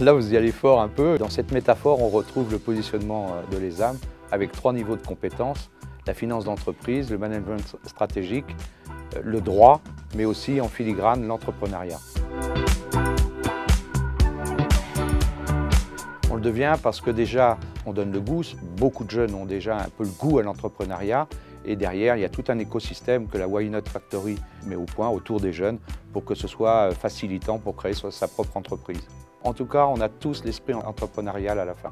Là, vous y allez fort un peu. Dans cette métaphore, on retrouve le positionnement de l'ESAM avec 3 niveaux de compétences: la finance d'entreprise, le management stratégique, le droit, mais aussi en filigrane l'entrepreneuriat. On le devient parce que déjà, on donne le goût. Beaucoup de jeunes ont déjà un peu le goût à l'entrepreneuriat. Et derrière, il y a tout un écosystème que la Why Not Factory met au point autour des jeunes pour que ce soit facilitant pour créer sa propre entreprise. En tout cas, on a tous l'esprit entrepreneurial à la fin.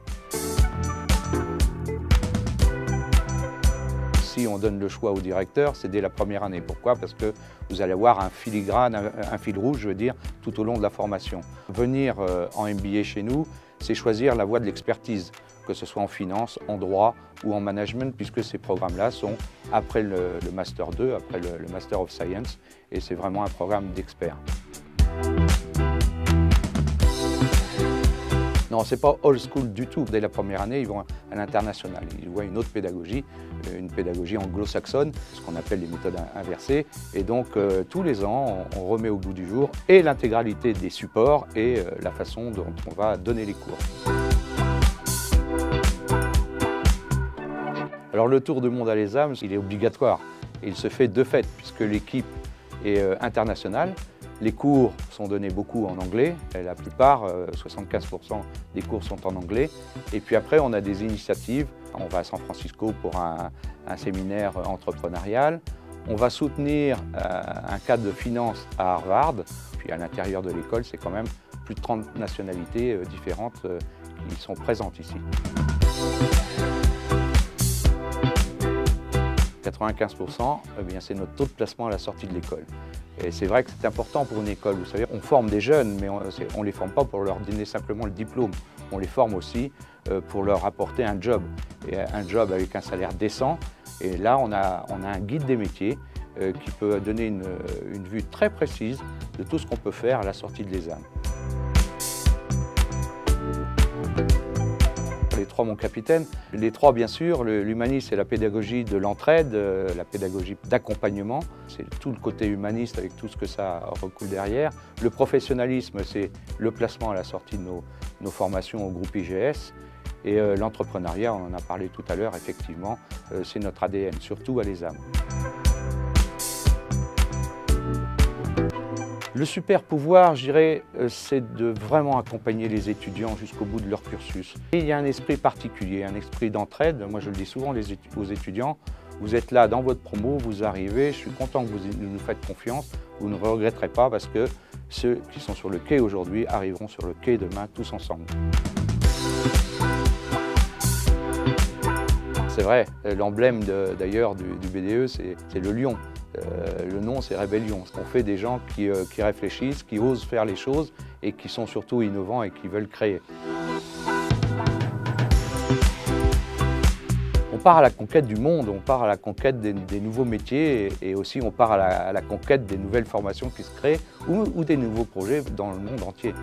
Si on donne le choix au directeur, c'est dès la première année. Pourquoi? Parce que vous allez avoir un filigrane, un fil rouge, je veux dire, tout au long de la formation. Venir en MBA chez nous, c'est choisir la voie de l'expertise, que ce soit en finance, en droit ou en management, puisque ces programmes-là sont après le Master 2, après le Master of Science, et c'est vraiment un programme d'experts. Non, ce n'est pas old school du tout. Dès la première année, ils vont à l'international. Ils voient une autre pédagogie, une pédagogie anglo-saxonne, ce qu'on appelle les méthodes inversées. Et donc, tous les ans, on remet au goût du jour et l'intégralité des supports et la façon dont on va donner les cours. Alors, le tour du monde à l'ESAM, il est obligatoire. Et il se fait de fait, puisque l'équipe est internationale. Les cours sont donnés beaucoup en anglais, la plupart, 75% des cours sont en anglais. Et puis après, on a des initiatives. On va à San Francisco pour un séminaire entrepreneurial. On va soutenir un cadre de finance à Harvard. Puis à l'intérieur de l'école, c'est quand même plus de 30 nationalités différentes qui sont présentes ici. 95%, c'est notre taux de placement à la sortie de l'école. Et c'est vrai que c'est important pour une école. Vous savez, on forme des jeunes, mais on ne les forme pas pour leur donner simplement le diplôme. On les forme aussi pour leur apporter un job, et un job avec un salaire décent. Et là, on a un guide des métiers qui peut donner une vue très précise de tout ce qu'on peut faire à la sortie de l'ESAM. Les 3, mon capitaine. Les 3, bien sûr, l'humanisme, c'est la pédagogie de l'entraide, la pédagogie d'accompagnement. C'est tout le côté humaniste avec tout ce que ça recoule derrière. Le professionnalisme, c'est le placement à la sortie de nos formations au groupe IGS. Et l'entrepreneuriat, on en a parlé tout à l'heure, effectivement, c'est notre ADN, surtout à l'ESAM. Le super pouvoir, je dirais, c'est de vraiment accompagner les étudiants jusqu'au bout de leur cursus. Et il y a un esprit particulier, un esprit d'entraide. Moi, je le dis souvent aux étudiants, vous êtes là dans votre promo, vous arrivez, je suis content que vous nous faites confiance, vous ne regretterez pas parce que ceux qui sont sur le quai aujourd'hui arriveront sur le quai demain tous ensemble. C'est vrai, l'emblème d'ailleurs du BDE, c'est le lion. Le nom, c'est Rébellion. On fait des gens qui réfléchissent, qui osent faire les choses et qui sont surtout innovants et qui veulent créer. On part à la conquête du monde, on part à la conquête des nouveaux métiers et aussi on part à la conquête des nouvelles formations qui se créent ou des nouveaux projets dans le monde entier.